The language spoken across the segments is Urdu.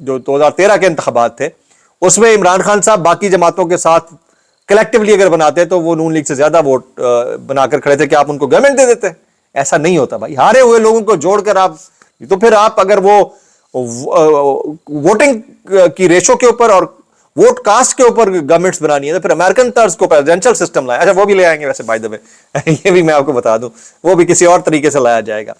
جو 2013 کے انتخابات تھے اس میں عمران خان صاحب باقی جماعتوں کے ساتھ کلیکٹیولی اگر بناتے تو وہ نون لیگ سے زیادہ ووٹ بنا کر کھڑے تھے کہ آپ ان کو گورنمنٹ دے دیتے. ایسا نہیں ہوتا بھائی. ہارے ہوئے لوگوں کو جوڑ کر آپ, تو پھر آپ اگر وہ ووٹنگ کی ریشو کے اوپر اور ووٹ کاسٹ کے اوپر گورنمنٹس بنانی ہے تو پھر امریکن طرز کو پریزیڈنشل سسٹم لائیں. اچھا وہ بھی لے آئیں گے ویسے بائی دی وے, یہ بھی میں آپ کو بتا دوں, وہ بھی کسی اور طریقے سے لایا جائے گا.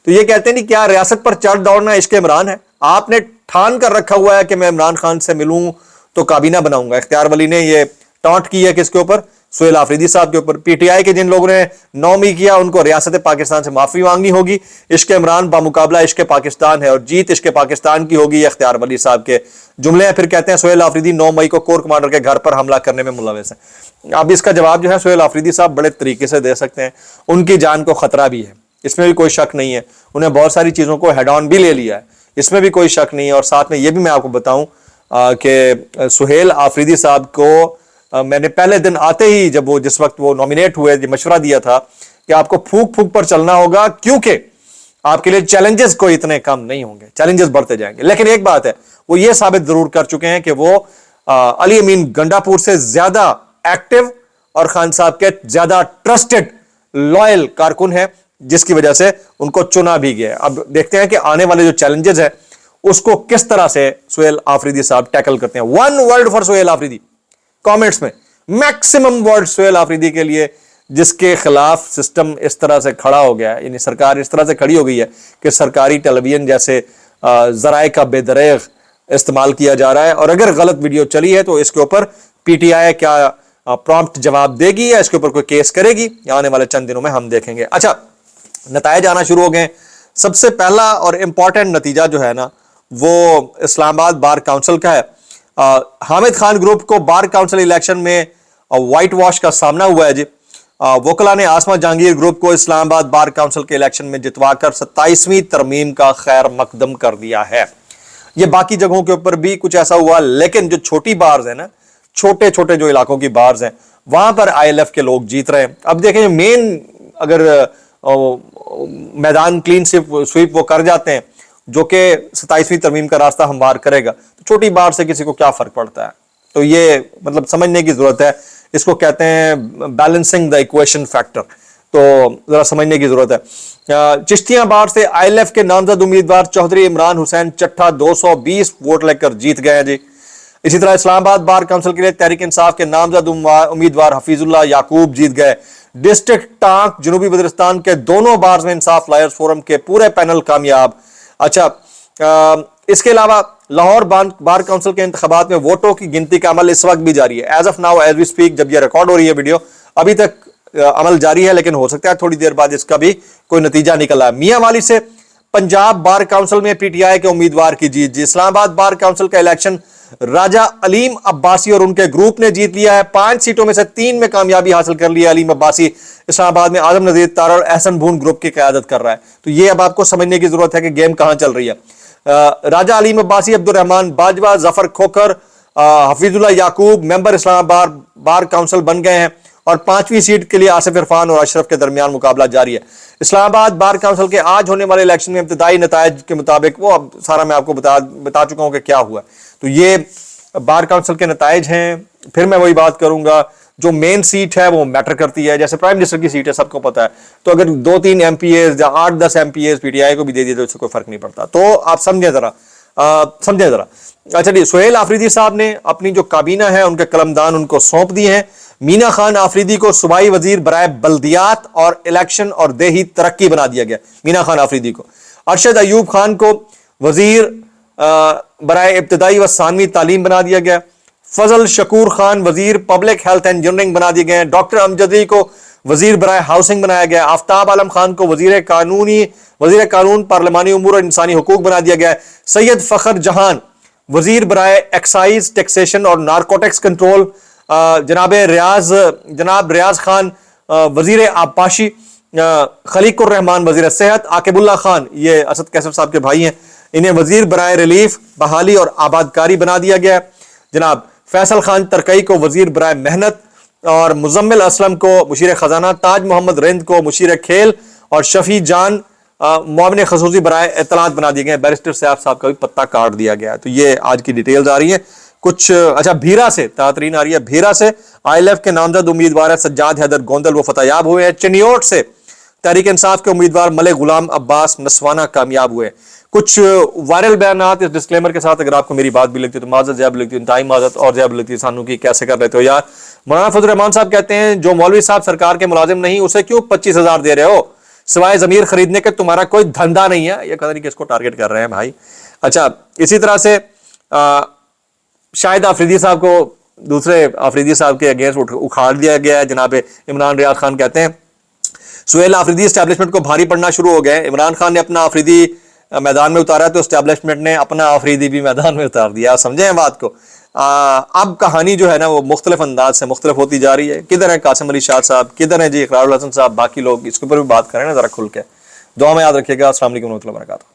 تو یہ کہتے ہیں کیا ریاست پر چڑھ دوڑنا عشق عمران ہے؟ آپ نے ٹھان کر رکھا ہوا ہے کہ میں عمران خان سے ملوں تو کابینہ بناؤں گا. اختیار ولی نے یہ ٹانٹ کی ہے کس کے اوپر؟ سہیل آفریدی صاحب کے اوپر. پی ٹی آئی کے جن لوگوں نے 9 مئی کیا ان کو ریاست پاکستان سے معافی مانگنی ہوگی. عشق عمران بامقابلہ عشق پاکستان ہے اور جیت عشق پاکستان کی ہوگی. یہ اختیار ولی صاحب کے جملے ہیں. پھر کہتے ہیں سہیل آفریدی 9 مئی کو کور کمانڈر کے گھر پر حملہ کرنے میں ملوث ہیں. اب اس کا جواب جو ہے سہیل آفریدی صاحب بڑے طریقے سے دے سکتے ہیں. ان کی جان کو خطرہ بھی ہے, اس میں بھی کوئی شک نہیں ہے. انہیں بہت ساری چیزوں کو ہیڈ آن بھی لے لیا ہے, اس میں بھی کوئی شک نہیں ہے. اور ساتھ میں یہ بھی میں آپ کو بتاؤں کہ سہیل آفریدی صاحب کو میں نے پہلے دن آتے ہی جب وہ جس وقت وہ نومینیٹ ہوئے مشورہ دیا تھا کہ آپ کو پھونک پھونک پر چلنا ہوگا کیونکہ آپ کے لیے چیلنجز کوئی اتنے کم نہیں ہوں گے, چیلنجز بڑھتے جائیں گے. لیکن ایک بات ہے, وہ یہ ثابت ضرور کر چکے ہیں کہ وہ علی امین گنڈاپور سے زیادہ ایکٹیو اور خان صاحب کے زیادہ ٹرسٹڈ لائل کارکن ہے, جس کی وجہ سے ان کو چنا بھی گیا. اب دیکھتے ہیں کہ آنے والے جو چیلنجز ہیں اس کو کس طرح سے سہیل آفریدی صاحب ٹیکل کرتے ہیں. 1 word for Sohail Afridi comments میں, میکسیمم ورڈ سہیل آفریدی کے لیے, جس کے خلاف سسٹم اس طرح سے کھڑا ہو گیا ہے, یعنی سرکار اس طرح سے کھڑی ہو گئی ہے کہ سرکاری ٹیلی ویژن جیسے ذرائع کا بے دریغ استعمال کیا جا رہا ہے. اور اگر غلط ویڈیو چلی ہے تو اس کے اوپر پی ٹی آئی کیا پرومپٹ جواب دے گی یا اس کے اوپر کوئی کیس کرے گی, آنے والے چند دنوں میں ہم دیکھیں گے. اچھا, نتائج آنا شروع ہو گئے. سب سے پہلا اور امپورٹنٹ نتیجہ جو ہے نا وہ اسلام آباد بار کاؤنسل کا ہے. حامد خان گروپ کو بار کاؤنسل الیکشن میں وائٹ واش کا سامنا ہوا ہے جی. وکلا نے آسما جہانگیر گروپ کو اسلام آباد بار کاؤنسل کے الیکشن میں جتوا کر 27ویں ترمیم کا خیر مقدم کر دیا ہے. یہ باقی جگہوں کے اوپر بھی کچھ ایسا ہوا, لیکن جو چھوٹی بارز ہیں نا, چھوٹے چھوٹے جو علاقوں کی بارز ہیں, وہاں پر آئی ایل ایف کے لوگ جیت رہے ہیں. اب دیکھیں مین اگر میدان کلین سویپ وہ کر جاتے ہیں جو کہ 27ویں ترمیم کا راستہ ہموار کرے گا, تو چھوٹی بار سے کسی کو کیا فرق پڑتا ہے. تو یہ مطلب سمجھنے کی ضرورت ہے, اس کو کہتے ہیں بیلنسنگ دا ایکویشن فیکٹر, تو ذرا سمجھنے کی ضرورت ہے. چشتیاں بار سے آئی ایل ایف کے نامزد امیدوار چودھری عمران حسین چٹھا 220 ووٹ لے کر جیت گئے ہیں جی. اسی طرح اسلام آباد بار کونسل کے لیے تحریک انصاف کے نامزد امیدوار حفیظ اللہ یعقوب جیت گئے. ڈسٹرکٹ ٹانک جنوبی وزیرستان کے دونوں بارز میں انصاف لائرز فورم کے پورے پینل کامیاب. اچھا, اس کے علاوہ لاہور بار کونسل کے انتخابات میں ووٹوں کی گنتی کا عمل اس وقت بھی جاری ہے. As of now as we speak, جب یہ ریکارڈ ہو رہی ہے ویڈیو, ابھی تک عمل جاری ہے, لیکن ہو سکتا ہے تھوڑی دیر بعد اس کا بھی کوئی نتیجہ نکلا ہے. میاں والی سے پنجاب بار کونسل میں پی ٹی آئی کے امیدوار کی جیت جی. اسلام آباد بار کونسل کا الیکشن راجہ علیم عباسی اور ان کے گروپ نے جیت لیا ہے. 5 سیٹوں میں سے 3 میں کامیابی حاصل کر لیا. علیم عباسی اسلام آباد میں اعظم نذیر تارڑ اور احسن بھون گروپ کی قیادت کر رہا ہے. تو یہ اب آپ کو سمجھنے کی ضرورت ہے کہ گیم کہاں چل رہی ہے. راجہ علیم عباسی, عبد الرحمان باجوہ, ظفر کھوکھر, حفیظ اللہ یعقوب ممبر اسلام آباد بار کونسل بن گئے ہیں, اور 5ویں سیٹ کے لیے آصف عرفان اور اشرف کے درمیان مقابلہ جاری ہے. اسلام آباد بار کونسل کے آج ہونے والے الیکشن میں ابتدائی نتائج کے مطابق, وہ اب سارا میں آپ کو بتا چکا ہوں کہ کیا ہوا. تو یہ بار کونسل کے نتائج ہیں. پھر میں وہی بات کروں گا, جو مین سیٹ ہے وہ میٹر کرتی ہے, جیسے پرائم منسٹر کی سیٹ ہے سب کو پتا ہے. تو اگر 2-3 ایم پی ایز یا 8-10 M P As P T I کو بھی دے دیے تو اس سے کوئی فرق نہیں پڑتا. تو آپ سمجھیں ذرا. اچھا جی, سہیل آفریدی صاحب نے اپنی جو کابینہ ہے ان کے قلمدان ان کو سونپ دیے ہیں. مینا خان آفریدی کو صوبائی وزیر برائے بلدیات اور الیکشن اور دیہی ترقی بنا دیا گیا. مینا خان آفریدی کو. ارشد ایوب خان کو وزیر برائے ابتدائی و ثانوی تعلیم بنا دیا گیا. فضل شکور خان وزیر پبلک ہیلتھ انجینئرنگ بنا دیے گئے. ڈاکٹر امجدی کو وزیر برائے ہاؤسنگ بنایا گیا. آفتاب عالم خان کو وزیر قانون پارلیمانی امور اور انسانی حقوق بنا دیا گیا. سید فخر جہان وزیر برائے ایکسائز ٹیکسیشن اور نارکوٹکس کنٹرول. جناب ریاض خان وزیر آبپاشی. خلیق الرحمان وزیر صحت. عاقب اللہ خان, یہ اسد کیسف صاحب کے بھائی ہیں, انہیں وزیر برائے ریلیف بحالی اور آبادکاری بنا دیا گیا. جناب فیصل خان ترکئی کو وزیر برائے محنت, اور مزمل اسلم کو مشیر خزانہ. تاج محمد رند کو مشیر کھیل, اور شفیع جان معاون خصوصی برائے اطلاعات بنا دیے گئے، بیرسٹر سیاف صاحب کا بھی پتہ کاٹ دیا گیا ہے۔ تو یہ آج کی ڈیٹیلز آ رہی ہیں کچھ۔ اچھا، بھیرا سے تاترین آ رہی ہے، بھیرا سے ILF کے نامزد امیدوار ہے سجاد حیدر گوندل، وہ فتح یاب ہوئے ہیں۔ چنیوٹ سے تحریک انصاف کے امیدوار ملک غلام عباس نسوانہ کامیاب ہوئے۔ کچھ وائرل بیانات اس ڈسکلیمر کے ساتھ، اگر آپ کو میری بات بھی لگتی ہے تو معذرت، زیادہ لگتی ہے انتہائی معذرت، اور زیادہ لگتی ہے سانو کی کیسے کر لیتے ہو یار۔ مولانا فضل الرحمان صاحب کہتے ہیں جو مولوی صاحب سرکار کے ملازم نہیں اسے کیوں 25,000 دے رہے ہو سوائے ضمیر خریدنے کے، تمہارا کوئی دھندا نہیں ہے۔ یہ پتہ نہیں کس کو ٹارگٹ کر رہے ہیں بھائی۔ اچھا، اسی طرح سے شاہد آفریدی صاحب کو دوسرے آفریدی صاحب کے اگینسٹ اکھاڑ دیا گیا ہے۔ جناب عمران ریاض خان کہتے ہیں سہیل آفریدی اسٹیبلشمنٹ کو بھاری پڑنا شروع ہو گئے، عمران خان نے اپنا آفریدی میدان میں اتارا تو اسٹیبلشمنٹ نے اپنا آفریدی بھی میدان میں اتار دیا۔ سمجھیں بات کو۔ اب کہانی جو ہے نا وہ مختلف انداز سے مختلف ہوتی جا رہی ہے۔ کدھر ہیں قاسم علی شاہ صاحب، کدھر ہیں جی اقرار الحسن صاحب، باقی لوگ اس کے اوپر بھی بات کریں نا ذرا کھل کے۔ دعا میں یاد رکھیے گا۔ السلام علیکم ورحمۃ اللہ وبرکاتہ۔